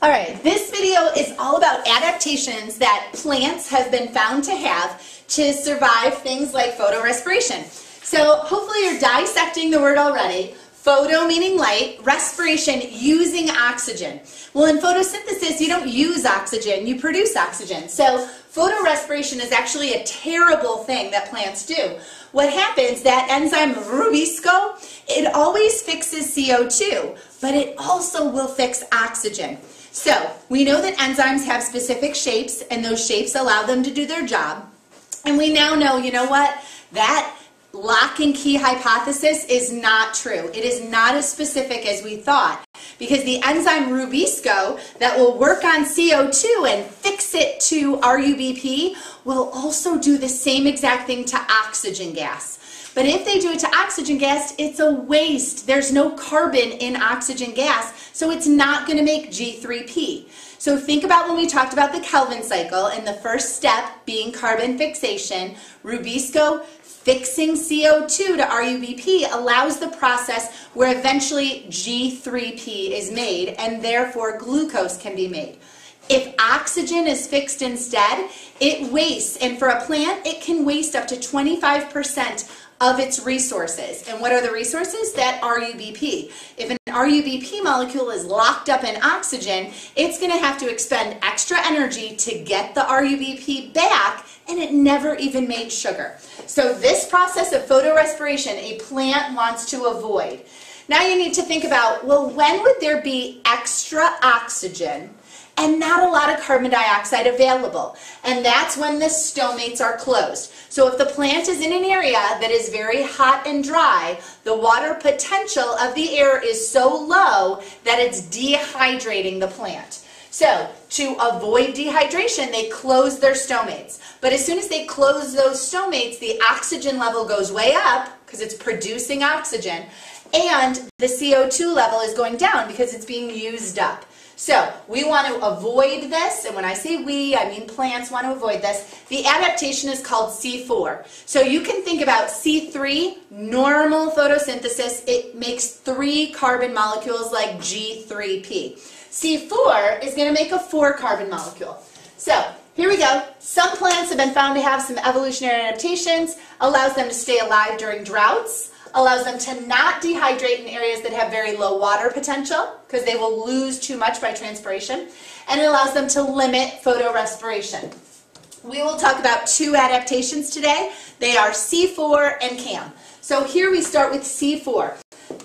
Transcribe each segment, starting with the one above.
All right, this video is all about adaptations that plants have been found to have to survive things like photorespiration. So hopefully you're dissecting the word already. Photo meaning light, respiration using oxygen. Well, in photosynthesis, you don't use oxygen, you produce oxygen. So photorespiration is actually a terrible thing that plants do. What happens, that enzyme rubisco, it always fixes CO2, but it also will fix oxygen. So we know that enzymes have specific shapes, and those shapes allow them to do their job. And we now know, you know what, that lock and key hypothesis is not true. It is not as specific as we thought, because the enzyme rubisco that will work on CO2 and fix it to RUBP will also do the same exact thing to oxygen gas. But if they do it to oxygen gas, it's a waste. There's no carbon in oxygen gas, so it's not going to make G3P. So think about when we talked about the Kelvin cycle, and the first step being carbon fixation. Rubisco fixing CO2 to RUBP allows the process where eventually G3P is made, and therefore glucose can be made. If oxygen is fixed instead, it wastes, and for a plant, it can waste up to 25% of its resources. And what are the resources? That RUBP. If an RUBP molecule is locked up in oxygen, it's going to have to expend extra energy to get the RUBP back, and it never even made sugar. So this process of photorespiration, a plant wants to avoid. Now you need to think about, well, when would there be extra oxygen and not a lot of carbon dioxide available? And that's when the stomates are closed. So if the plant is in an area that is very hot and dry, the water potential of the air is so low that it's dehydrating the plant. So to avoid dehydration, they close their stomates. But as soon as they close those stomates, the oxygen level goes way up because it's producing oxygen, and the CO2 level is going down because it's being used up. So we want to avoid this, and when I say we, I mean plants want to avoid this. The adaptation is called C4. So you can think about C3, normal photosynthesis, it makes 3 carbon molecules like G3P. C4 is going to make a 4 carbon molecule. So here we go. Some plants have been found to have some evolutionary adaptations, allows them to stay alive during droughts, allows them to not dehydrate in areas that have very low water potential because they will lose too much by transpiration, and it allows them to limit photorespiration. We will talk about 2 adaptations today. They are C4 and CAM. So here we start with C4.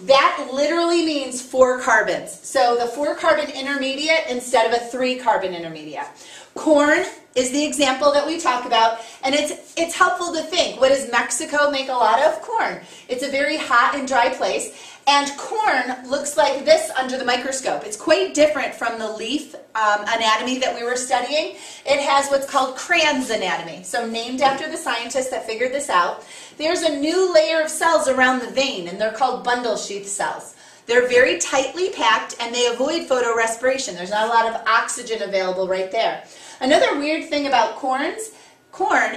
That literally means 4 carbons. So the 4 carbon intermediate instead of a 3 carbon intermediate. Corn is the example that we talk about, and it's helpful to think, what does Mexico make a lot of? Corn. It's a very hot and dry place, and corn looks like this under the microscope. It's quite different from the leaf anatomy that we were studying. It has what's called Cran's anatomy, so named after the scientist that figured this out. There's a new layer of cells around the vein, and they're called bundle sheath cells. They're very tightly packed, and they avoid photorespiration. There's not a lot of oxygen available right there. Another weird thing about corn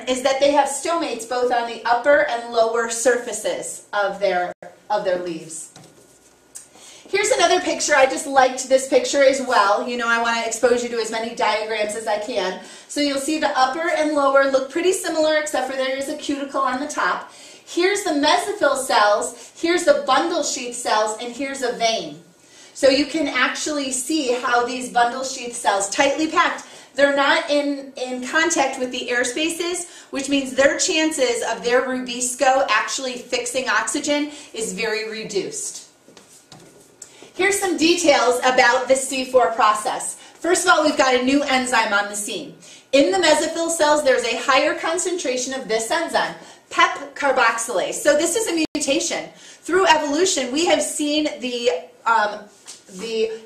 is that they have stomates both on the upper and lower surfaces of their leaves. Here's another picture. I just liked this picture as well. You know, I want to expose you to as many diagrams as I can. So you'll see the upper and lower look pretty similar, except for there is a cuticle on the top. Here's the mesophyll cells, here's the bundle sheath cells, and here's a vein. So you can actually see how these bundle sheath cells, tightly packed, they're not in contact with the air spaces, which means their chances of their rubisco actually fixing oxygen is very reduced. Here's some details about the C4 process. First of all, we've got a new enzyme on the scene. In the mesophyll cells, there's a higher concentration of this enzyme, PEP carboxylase. So this is a mutation. Through evolution, we have seen the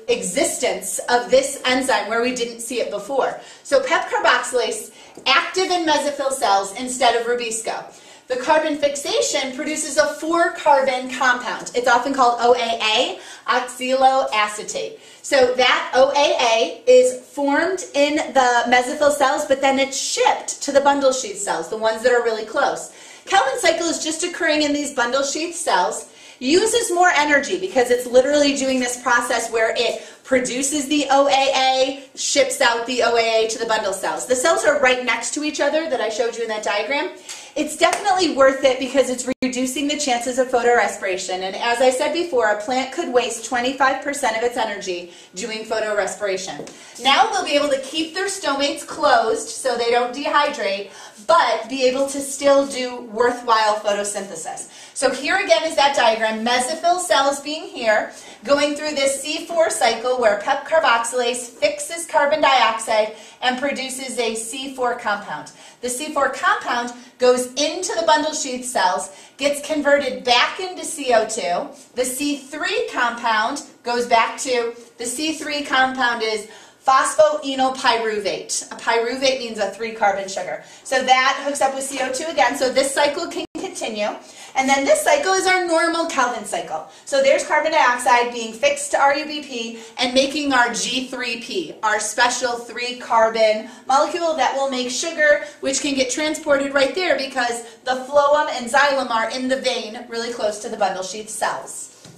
existence of this enzyme where we didn't see it before. So PEP carboxylase, active in mesophyll cells instead of rubisco. The carbon fixation produces a 4 carbon compound. It's often called OAA, oxaloacetate. So that OAA is formed in the mesophyll cells, but then it's shipped to the bundle sheath cells, the ones that are really close. Kelvin cycle is just occurring in these bundle sheath cells, uses more energy because it's literally doing this process where it produces the OAA, ships out the OAA to the bundle cells. The cells are right next to each other that I showed you in that diagram. It's definitely worth it because it's reducing the chances of photorespiration. And as I said before, a plant could waste 25% of its energy doing photorespiration. Now they'll be able to keep their stomates closed so they don't dehydrate, but be able to still do worthwhile photosynthesis. So here again is that diagram, mesophyll cells being here, going through this C4 cycle where PEP carboxylase fixes carbon dioxide and produces a C4 compound. The C4 compound goes into the bundle sheath cells, gets converted back into CO2. The C3 compound goes back to, the C3 compound is phosphoenolpyruvate. A pyruvate means a 3-carbon sugar. So that hooks up with CO2 again, so this cycle can continue. And then this cycle is our normal Kelvin cycle. So there's carbon dioxide being fixed to RUBP and making our G3P, our special 3-carbon molecule that will make sugar, which can get transported right there because the phloem and xylem are in the vein really close to the bundle sheath cells.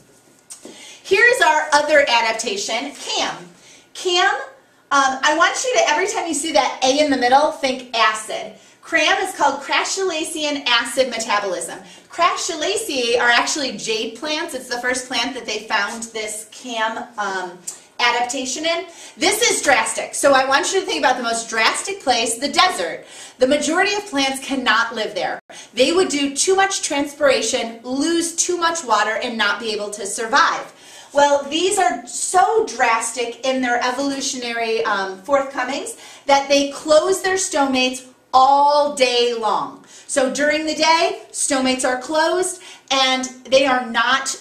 Here's our other adaptation, CAM. CAM, I want you to, every time you see that A in the middle, think acid. CRAM is called crassulacean acid metabolism. Crassulaceae are actually jade plants. It's the first plant that they found this CAM adaptation in. This is drastic. So I want you to think about the most drastic place, the desert. The majority of plants cannot live there. They would do too much transpiration, lose too much water, and not be able to survive. Well, these are so drastic in their evolutionary forthcomings that they close their stomates all day long. So during the day, stomates are closed and they are not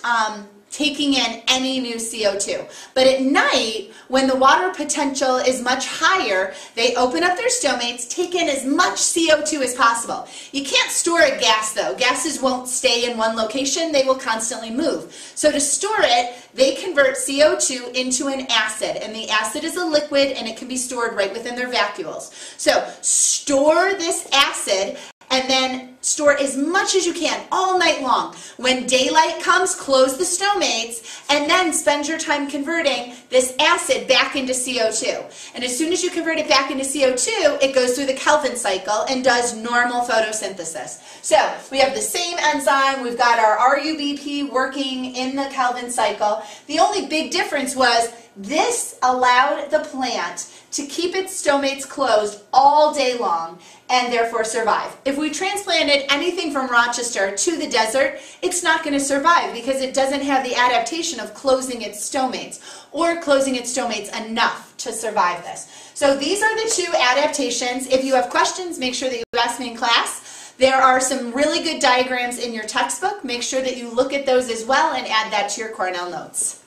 taking in any new CO2. But at night, when the water potential is much higher, they open up their stomates, take in as much CO2 as possible. You can't store a gas though. Gases won't stay in one location, they will constantly move. So to store it, they convert CO2 into an acid, and the acid is a liquid and it can be stored right within their vacuoles. So store this acid and then store as much as you can all night long. When daylight comes, close the stomates, and then spend your time converting this acid back into CO2. And as soon as you convert it back into CO2, it goes through the Kelvin cycle and does normal photosynthesis. So we have the same enzyme, we've got our RUBP working in the Kelvin cycle. The only big difference was this allowed the plant to keep its stomates closed all day long and therefore survive. If we transplanted anything from Rochester to the desert, it's not going to survive because it doesn't have the adaptation of closing its stomates or closing its stomates enough to survive this. So these are the 2 adaptations. If you have questions, make sure that you ask me in class. There are some really good diagrams in your textbook. Make sure that you look at those as well and add that to your Cornell notes.